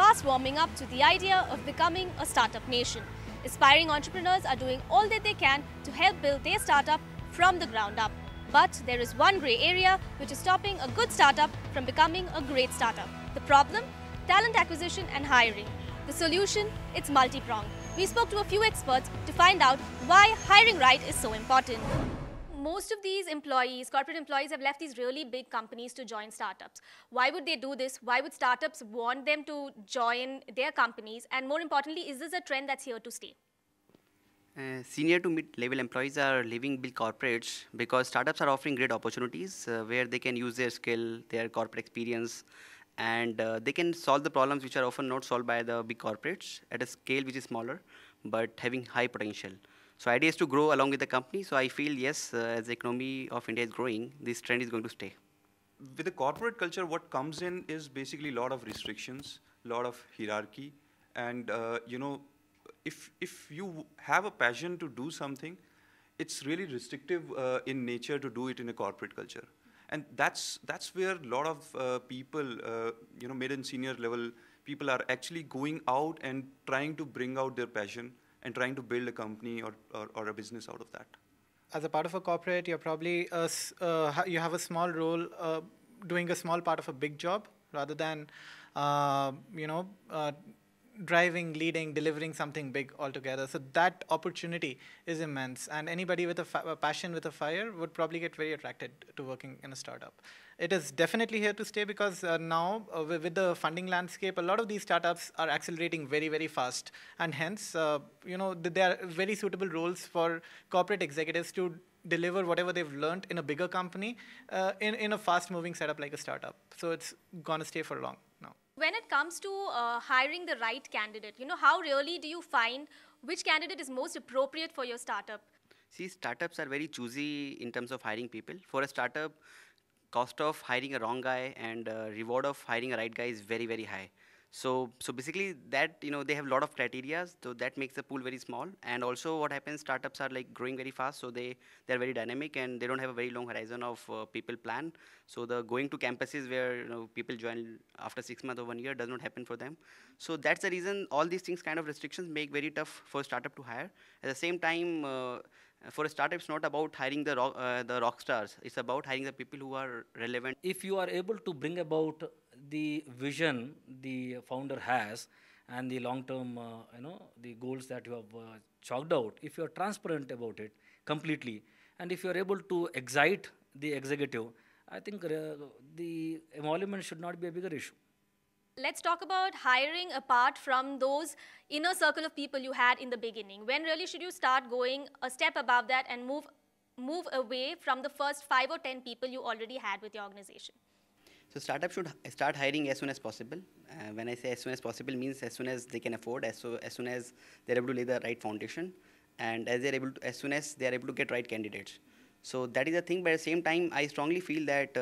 fast warming up to the idea of becoming a startup nation. Aspiring entrepreneurs are doing all that they can to help build their startup from the ground up. But there is one grey area which is stopping a good startup from becoming a great startup. The problem? Talent acquisition and hiring. The solution? It's multi-pronged. We spoke to a few experts to find out why hiring right is so important. Most of these employees, corporate employees, have left these really big companies to join startups. Why would they do this? Why would startups want them to join their companies? And more importantly, is this a trend that's here to stay? Senior to mid-level employees are leaving big corporates because startups are offering great opportunities where they can use their skill, their corporate experience, and they can solve the problems which are often not solved by the big corporates at a scale which is smaller, but having high potential. So idea is to grow along with the company. So I feel, yes, as the economy of India is growing, this trend is going to stay. With the corporate culture, what comes in is basically a lot of restrictions, a lot of hierarchy, and if you have a passion to do something, it's really restrictive in nature to do it in a corporate culture. And that's where a lot of people, mid and senior level people are actually going out and trying to bring out their passion and trying to build a company or a business out of that. As a part of a corporate, you're probably you have a small role doing a small part of a big job rather than driving, leading, delivering something big altogether. So that opportunity is immense, and anybody with a passion, with a fire, would probably get very attracted to working in a startup. It is definitely here to stay because now, with the funding landscape, a lot of these startups are accelerating very, very fast, and hence, they are very suitable roles for corporate executives to deliver whatever they've learned in a bigger company in a fast-moving setup like a startup. So it's gonna stay for long now. When it comes to hiring the right candidate, how really do you find which candidate is most appropriate for your startup? See, startups are very choosy in terms of hiring people. For a startup, cost of hiring a wrong guy and reward of hiring a right guy is very, very high. So basically that, they have a lot of criteria, so that makes the pool very small. And also what happens, startups are like growing very fast, so they're very dynamic and they don't have a very long horizon of people plan. So the going to campuses where people join after 6 months or 1 year does not happen for them. So that's the reason all these things kind of restrictions make very tough for a startup to hire. At the same time, for a startup, it's not about hiring the rock stars. It's about hiring the people who are relevant. If you are able to bring about the vision the founder has and the long-term, the goals that you have chalked out, if you are transparent about it completely, and if you are able to excite the executive, I think the emolument should not be a bigger issue. Let's talk about hiring apart from those inner circle of people you had in the beginning. When really should you start going a step above that and move away from the first 5 or 10 people you already had with your organization? So startups should start hiring as soon as possible. When I say as soon as possible, means as soon as they can afford, as soon as they're able to lay the right foundation, and as soon as they're able to get right candidates. So that is the thing. But at the same time, I strongly feel that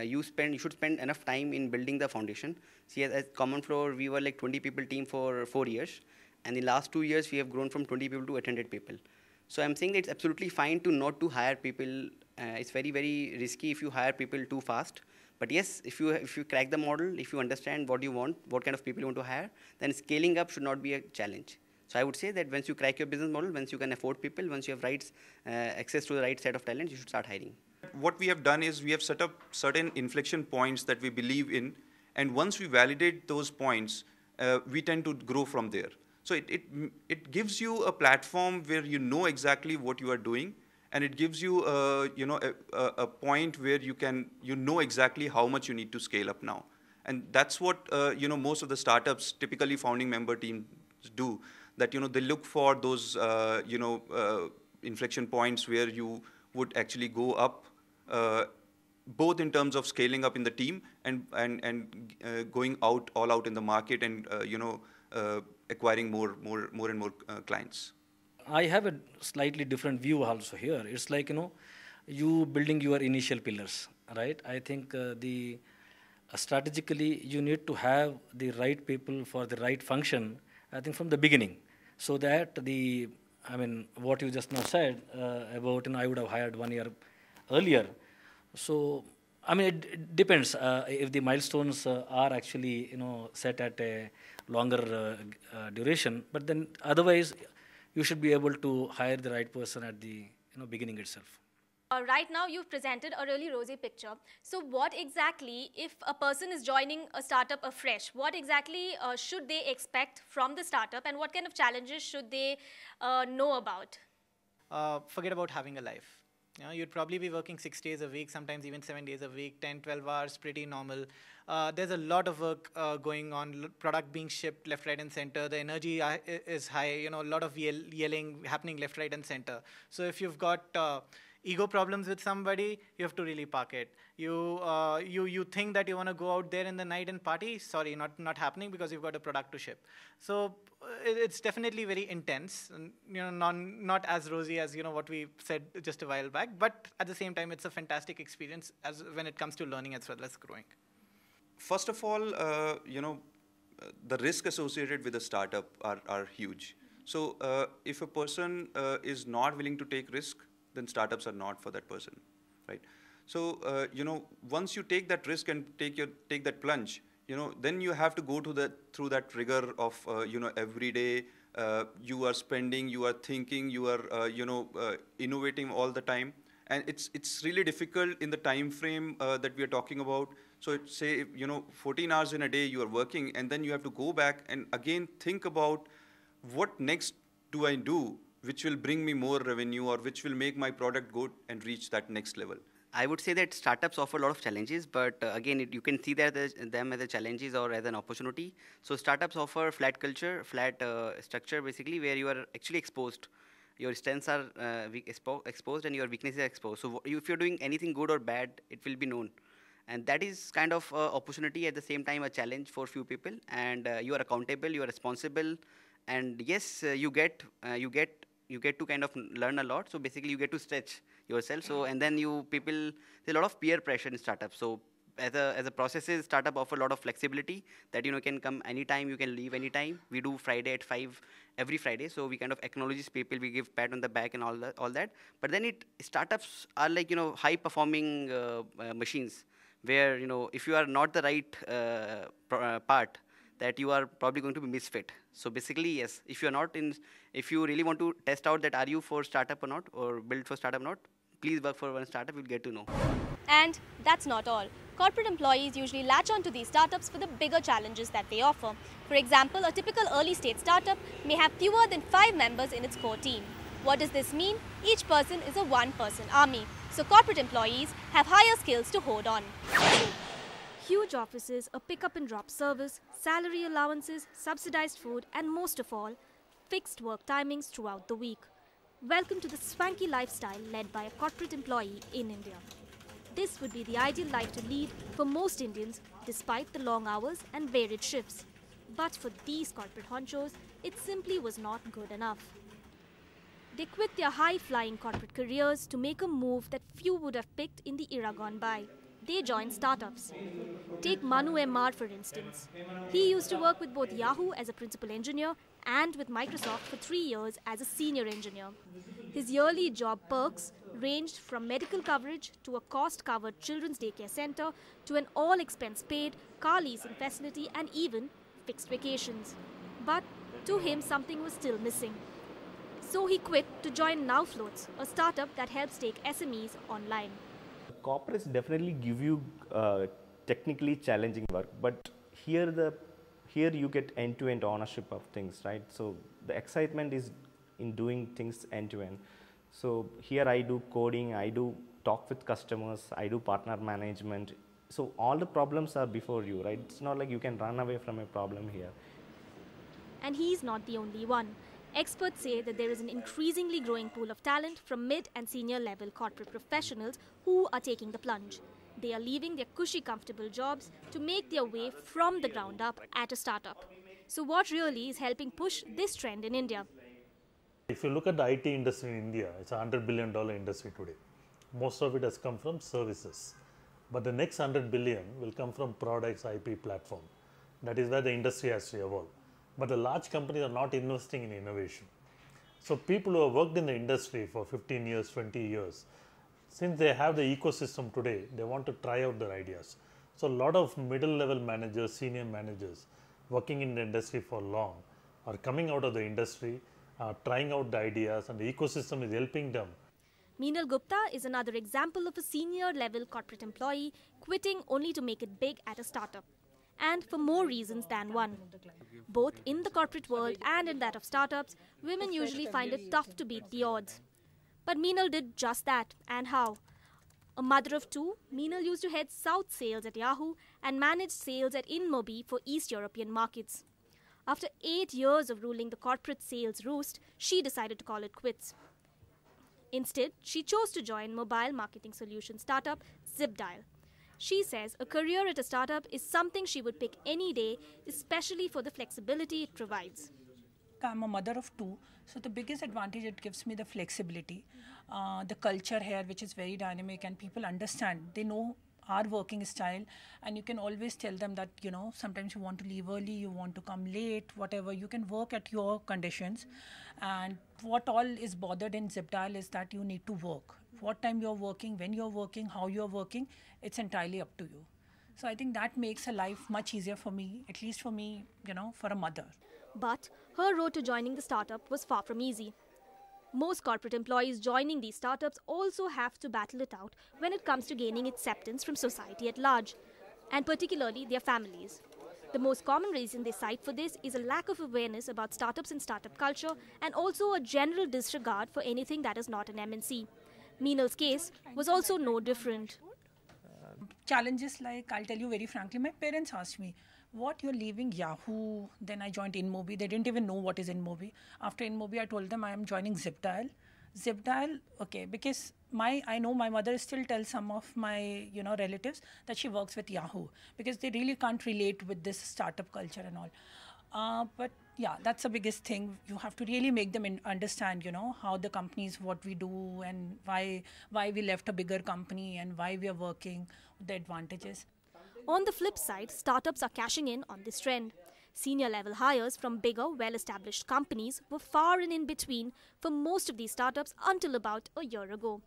you should spend enough time in building the foundation. See, as Common Floor, we were like 20 people team for 4 years, and in the last 2 years, we have grown from 20 people to 800 people. So I'm saying that it's absolutely fine to not to hire people. It's very, very risky if you hire people too fast. But yes, if you crack the model, if you understand what you want, what kind of people you want to hire, then scaling up should not be a challenge. So I would say that once you crack your business model, once you can afford people, once you have access to the right set of talent, you should start hiring. What we have done is we have set up certain inflection points that we believe in, and once we validate those points, we tend to grow from there. So it gives you a platform where you know exactly what you are doing, and it gives you a point where you know exactly how much you need to scale up now. And that's what most of the startups, typically founding member teams, do. That they look for those inflection points where you would actually go up, both in terms of scaling up in the team and going all out in the market and acquiring more and more clients. I have a slightly different view also here. It's like, you building your initial pillars, right? I think strategically you need to have the right people for the right function, I think from the beginning. So that what you just now said about, I would have hired 1 year earlier. So I mean, it depends. If the milestones are actually, set at a longer duration, but then otherwise, you should be able to hire the right person at the, beginning itself. Right now, you've presented a really rosy picture. So what exactly, if a person is joining a startup afresh, what exactly should they expect from the startup, and what kind of challenges should they know about? Forget about having a life. You'd probably be working 6 days a week, sometimes even 7 days a week, 10, 12 hours, pretty normal. There's a lot of work going on, product being shipped left, right, and center. The energy is high, a lot of yelling happening left, right, and center. So if you've got ego problems with somebody, you have to really park it. You think that you want to go out there in the night and party? Sorry, not happening, because you've got a product to ship. So it's definitely very intense, and not as rosy as what we said just a while back. But at the same time, it's a fantastic experience as when it comes to learning as well as growing. First of all, the risk associated with a startup are huge. So if a person is not willing to take risk, then startups are not for that person, right? So once you take that risk and take that plunge, then you have to go through that rigor of every day you are spending, you are thinking, you are innovating all the time, and it's really difficult in the time frame that we are talking about. So say 14 hours in a day you are working, and then you have to go back and again think about what next do I do which will bring me more revenue, or which will make my product go and reach that next level. I would say that startups offer a lot of challenges, but again, you can see that them as a challenges or as an opportunity. So startups offer flat culture, flat structure, basically, where you are actually exposed. Your strengths are exposed and your weaknesses are exposed. So if you're doing anything good or bad, it will be known. And that is kind of opportunity, at the same time a challenge for few people. And you are accountable, you are responsible, and yes, you get to kind of learn a lot. So basically, you get to stretch yourself. So and then there's a lot of peer pressure in startups. So as a processes, startup offer a lot of flexibility that you can come anytime, you can leave anytime. We do Friday at 5 every Friday, so we kind of acknowledge people, we give pat on the back and all that. But then startups are like high performing machines, where if you are not the right part, that you are probably going to be misfit. So basically, yes, if you really want to test out that are you for startup or not, or build for startup or not, please work for one startup, you'll get to know. And that's not all. Corporate employees usually latch onto these startups for the bigger challenges that they offer. For example, a typical early stage startup may have fewer than 5 members in its core team. What does this mean? Each person is a one-person army. So corporate employees have higher skills to hold on. Huge offices, a pick-up and drop service, salary allowances, subsidized food, and most of all, fixed work timings throughout the week. Welcome to the swanky lifestyle led by a corporate employee in India. This would be the ideal life to lead for most Indians, despite the long hours and varied shifts. But for these corporate honchos, it simply was not good enough. They quit their high-flying corporate careers to make a move that few would have picked in the era gone by. They joined startups. Take Manu MR for instance. He used to work with both Yahoo as a principal engineer and with Microsoft for 3 years as a senior engineer. His yearly job perks ranged from medical coverage to a cost-covered children's daycare center to an all-expense-paid car leasing facility and even fixed vacations. But to him, something was still missing. So he quit to join Nowfloats, a startup that helps take SMEs online. Corporates definitely give you technically challenging work, but here you get end-to-end ownership of things, right? So the excitement is in doing things end-to-end. So here I do coding, I do talk with customers, I do partner management. So all the problems are before you, right? It's not like you can run away from a problem here. And he's not the only one. Experts say that there is an increasingly growing pool of talent from mid and senior level corporate professionals who are taking the plunge. They are leaving their cushy, comfortable jobs to make their way from the ground up at a startup. So what really is helping push this trend in India? If you look at the IT industry in India, it's a $100 billion industry today. Most of it has come from services. But the next 100 billion will come from products, IP, platform. That is where the industry has to evolve. But the large companies are not investing in innovation. So people who have worked in the industry for 15 years, 20 years, Since they have the ecosystem today, they want to try out their ideas. So a lot of middle level managers, senior managers working in the industry for long are coming out of the industry, trying out the ideas, and the ecosystem is helping them. Meenal Gupta is another example of a senior level corporate employee quitting only to make it big at a startup. And for more reasons than one. Both in the corporate world and in that of startups, women usually find it tough to beat the odds. But Meenal did just that. And how? A mother of two, Meenal used to head South sales at Yahoo and managed sales at InMobi for East European markets. After 8 years of ruling the corporate sales roost, she decided to call it quits. Instead, she chose to join mobile marketing solution startup ZipDial. She says a career at a startup is something she would pick any day, especially for the flexibility it provides. I'm a mother of two, so the biggest advantage it gives me the flexibility, the culture here, which is very dynamic, and people understand. They know our working style, and you can always tell them that, you know, sometimes you want to leave early, you want to come late, whatever. You can work at your conditions, and what all is bothered in ZipDial is that you need to work. What time you're working, when you're working, how you're working, it's entirely up to you. So I think that makes a life much easier for me, at least for me, you know, for a mother. But her road to joining the startup was far from easy. Most corporate employees joining these startups also have to battle it out when it comes to gaining acceptance from society at large, and particularly their families. The most common reason they cite for this is a lack of awareness about startups and startup culture, and also a general disregard for anything that is not an MNC. Meenal's case was also no different. Challenges like, I'll tell you very frankly, my parents asked me, what, you're leaving Yahoo? Then I joined InMobi. They didn't even know what is InMobi. After InMobi, I told them I am joining ZipDial. ZipDial, okay, because I know my mother still tells some of my, you know, relatives that she works with Yahoo, because they really can't relate with this startup culture and all. But yeah, that's the biggest thing. You have to really make them understand, you know, how the companies, what we do, and why we left a bigger company and why we are working, the advantages. On the flip side, startups are cashing in on this trend. Senior level hires from bigger, well-established companies were far and in between for most of these startups until about a year ago.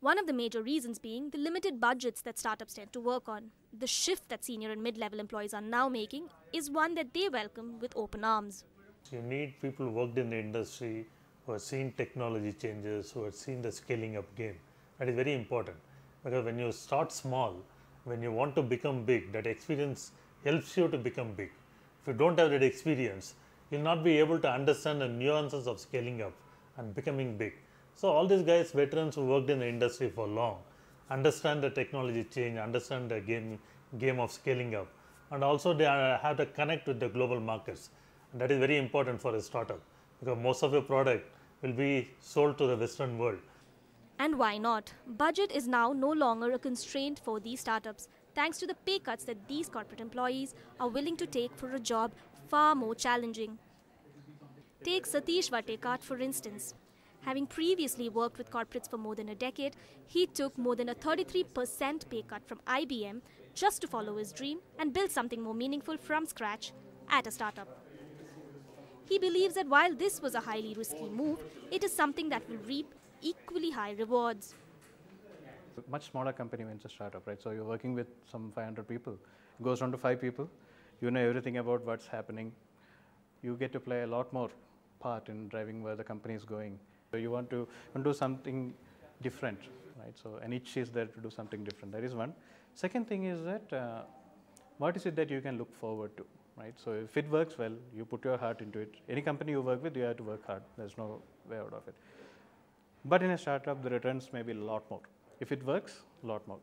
One of the major reasons being the limited budgets that startups tend to work on. The shift that senior and mid-level employees are now making is one that they welcome with open arms. You need people who worked in the industry, who have seen technology changes, who have seen the scaling up game. That is very important, because when you start small, when you want to become big, that experience helps you to become big. If you don't have that experience, you'll not be able to understand the nuances of scaling up and becoming big. So all these guys, veterans who worked in the industry for long, understand the technology change, understand the game of scaling up, and also they have to connect with the global markets. And that is very important for a startup, because most of your product will be sold to the Western world. And why not? Budget is now no longer a constraint for these startups, thanks to the pay cuts that these corporate employees are willing to take for a job far more challenging. Take Satish Vatekar, for instance. Having previously worked with corporates for more than a decade, he took more than a 33% pay cut from IBM just to follow his dream and build something more meaningful from scratch at a startup. He believes that while this was a highly risky move, it is something that will reap equally high rewards. Much smaller company when it's a startup, right? So you're working with some 500 people. It goes down to 5 people. You know everything about what's happening. You get to play a lot more part in driving where the company is going. So you want to do something different, right? So an itch is there to do something different. That is one. Second thing is that what is it that you can look forward to, right? So if it works well, you put your heart into it. Any company you work with, you have to work hard. There's no way out of it. But in a startup, the returns may be a lot more. If it works, a lot more.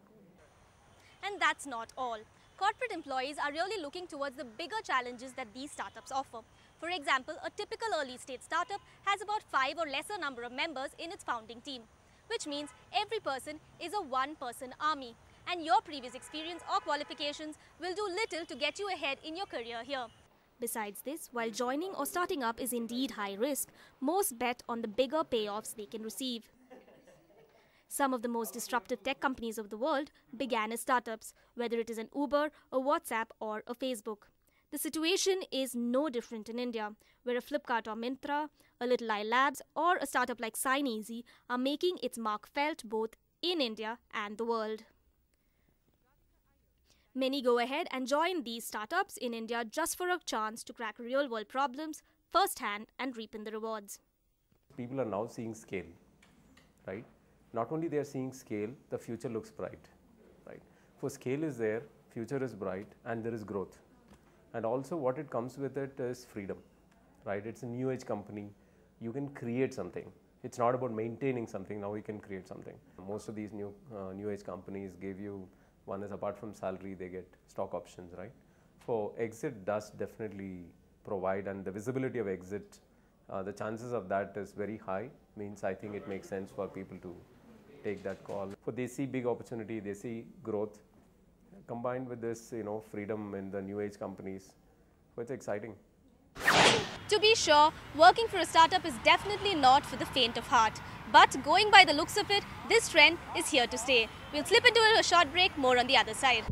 And that's not all. Corporate employees are really looking towards the bigger challenges that these startups offer. For example, a typical early stage startup has about 5 or lesser number of members in its founding team, which means every person is a one-person army, and your previous experience or qualifications will do little to get you ahead in your career here. Besides this, while joining or starting up is indeed high risk, most bet on the bigger payoffs they can receive. Some of the most disruptive tech companies of the world began as startups, whether it is an Uber, a WhatsApp, or a Facebook. The situation is no different in India, where a Flipkart or Myntra, a Little Eye Labs, or a startup like SignEasy are making its mark felt both in India and the world. Many go ahead and join these startups in India just for a chance to crack real-world problems firsthand and reap in the rewards. People are now seeing scale, right? Not only they are seeing scale, the future looks bright, right? For scale is there, future is bright, and there is growth. And also what it comes with it is freedom, right? It's a new age company. You can create something. It's not about maintaining something, now you can create something. Most of these new age companies give you, one is apart from salary, they get stock options, right? For exit does definitely provide, and the visibility of exit, the chances of that is very high, means I think it makes sense for people to take that call. For they see big opportunity, they see growth, combined with this, freedom in the new age companies. So it's exciting. To be sure, working for a startup is definitely not for the faint of heart. But going by the looks of it, this trend is here to stay. We'll slip into a short break, more on the other side.